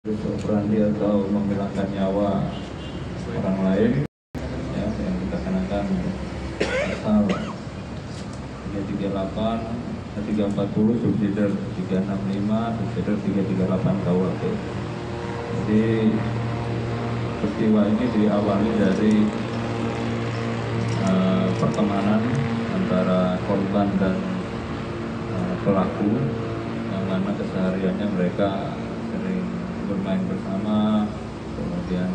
operandi atau menghilangkan nyawa orang lain, ya, yang kita kenakan pasal 338, 340, subsidiar 365, subsidiar 338 KUHP. Jadi peristiwa ini diawali dari pertemanan antara korban dan pelaku, yang mana kesehariannya mereka sering bermain bersama, kemudian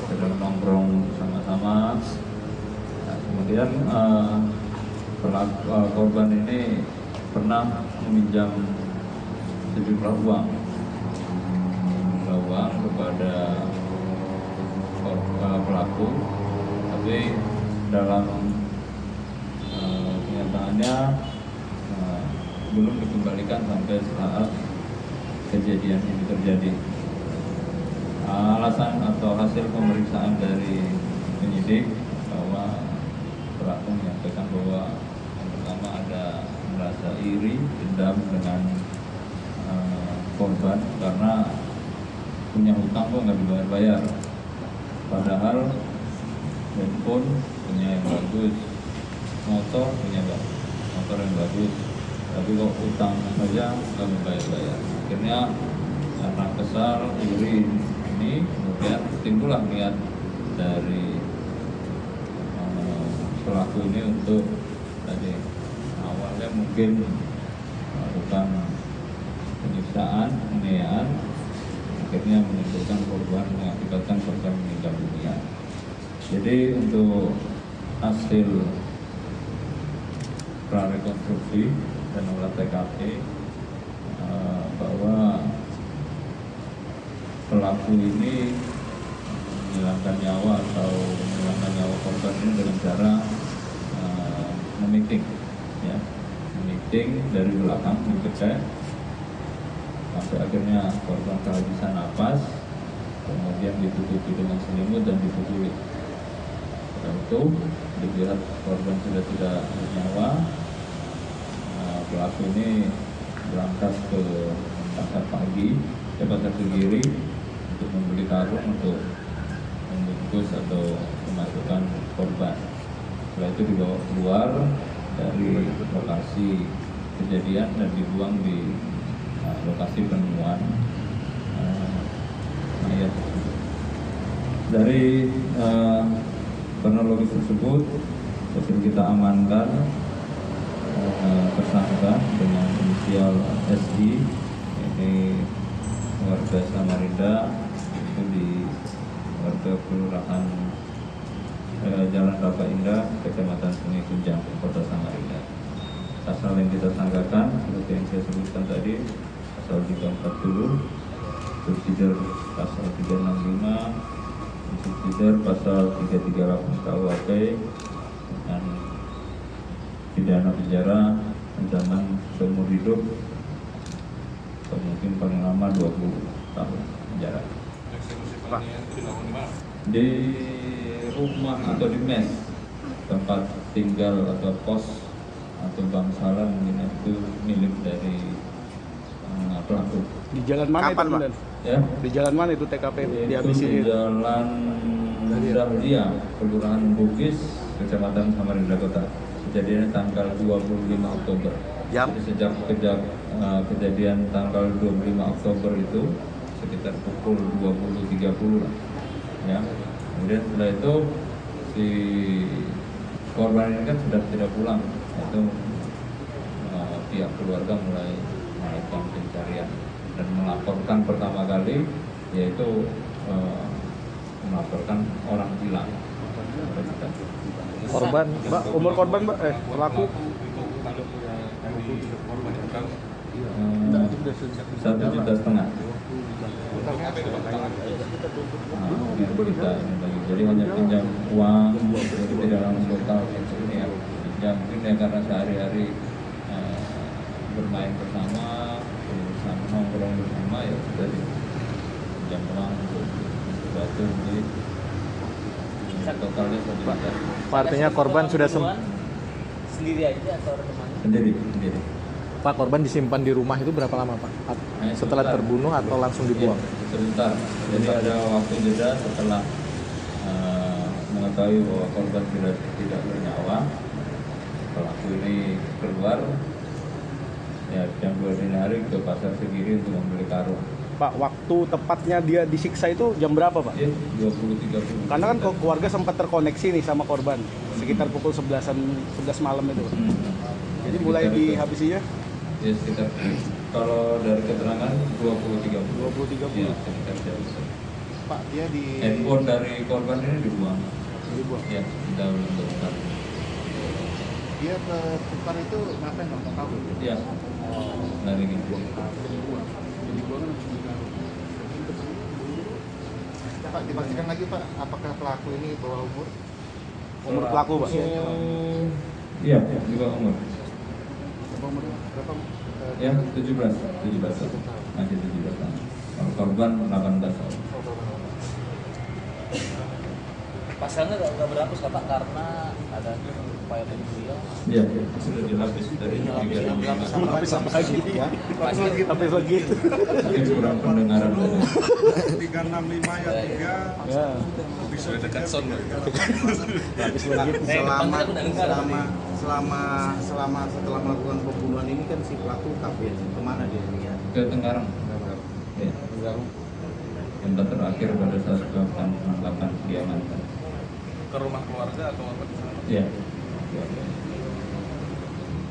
sedang nongkrong sama-sama. Nah, kemudian korban ini pernah meminjam sejumlah uang kepada pelaku, tapi dalam kenyataannya belum dikembalikan sampai saat kejadian ini terjadi. Alasan atau hasil pemeriksaan dari penyidik bahwa pelaku menyampaikan bahwa yang pertama ada merasa iri, dendam dengan korban karena punya hutang kok nggak dibayar-bayar. Padahal handphone punya yang bagus, motor punya motor yang bagus, tapi kok utang saja nggak dibayar-bayar. Akhirnya karena kesal, iri ini, kemudian timbullah niat dari pelaku ini untuk tadi awalnya mungkin melakukan penyiksaan, penganiayaan, akhirnya menimbulkan korban, mengakibatkan korban meninggal dunia. Jadi untuk hasil prarekonstruksi dan olah TKP bahwa pelaku ini menghilangkan nyawa korban ini dengan cara memiting, ya, memiting dari belakang, dipecah sampai akhirnya korban kehabisan napas, kemudian ditutupi dengan selimut dan dipukuli. Setelah itu dilihat korban sudah tidak bernyawa, pelaku ini berangkat ke pasar Kediri untuk membeli karung untuk membungkus atau memasukkan korban. Setelah itu dibawa keluar dari lokasi kejadian dan dibuang di lokasi penemuan mayat tersebut. Dari kronologis tersebut, kita amankan tersangka dengan inisial SI, ini warga Samarinda, itu di warga Kelurahan Jalan Rapa Indah, Kecamatan Sungai Kunjang, Kota Samarinda. Pasal yang kita sangkakan seperti yang saya sebutkan tadi, pasal 340, subsidiar pasal 365, subsidiar pasal 338 KUHP dengan pidana penjara ancaman seumur hidup atau mungkin paling lama 20 tahun penjara. Di rumah atau di mes tempat tinggal atau kos atau bangsalan mungkin itu milik dari pelaku. Di jalan mana? Kapan, itu Pak? Ya? Di jalan mana itu TKP itu di Jalan Dahlia, Kelurahan Bugis, Kecamatan Samarinda Kota. Kejadiannya tanggal 25 Oktober. Jadi sejak kejadian tanggal 25 Oktober itu sekitar pukul 20.30 lah. Ya. Kemudian setelah itu si korban ini kan sudah tidak pulang, itu pihak keluarga mulai melakukan pencarian dan melaporkan pertama kali, yaitu melaporkan orang hilang. Korban, Mbak, umur korban, Mbak, pelaku 1,5 juta. Jadi hanya pinjam uang, jadi tidak langsung total ini ya. Pinjam mungkin ya karena sehari-hari bermain bersama, nongkrong bersama, ya sudah pinjam uang untuk sesuatu. Jadi totalnya 1 juta. Artinya korban sudah sendiri aja atau teman? Sendiri. Pak, korban disimpan di rumah itu berapa lama, Pak? Setelah terbunuh atau langsung dibuang? sebentar. Jadi ada waktu jeda setelah mengetahui bahwa korban sudah tidak bernyawa, pelaku ini keluar ya jam 2 dini hari ke pasar Segiri untuk membeli karung. Pak, waktu tepatnya dia disiksa itu jam berapa, Pak? Ya, 20.30. Karena kan keluarga sempat terkoneksi nih sama korban sekitar pukul 11 malam itu. Jadi mulai dihabisinya Ya sekitar, kalau dari keterangan 20.30. 20.30. Ya, sekitar jam. Pak, dia di Handphone dari korban ini dibuang. Dibuang. Ya, kita belum terbuka. dia ke tukar itu ngapain nggak tahu? Ya, dari gitu. Pak, dipastikan lagi Pak, apakah pelaku ini bawah umur? Umur pelaku, Pak? Iya, juga umur. Berapa umur? Berapa? Ya, 17 tahun. Masih 17 tahun. Kalau korban 18 tahun. Pasalnya nggak berhapus Pak karena ada upaya pembunuhan. Iya, sudah dilapis dari 3 Lapis lagi ya. Lapis lagi. Mungkin kurang pendengaran. 365 ayat 3 Ya. bisa dekat son. Lapis lagi. Selama setelah melakukan pembunuhan ini kan si pelaku kabur kemana dia? Ke Tenggarang. Ya. Tempat terakhir pada saat melakukan penangkapan diamankan. Ke rumah keluarga atau apa di sana? Iya.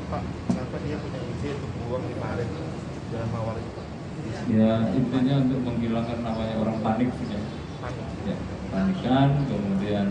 Pak, kenapa dia punya ide untuk buang di Maret Jalan Mawar itu? Pak? Ya, intinya untuk menghilangkan namanya orang panik ya. Panik. Ya, panikan, kemudian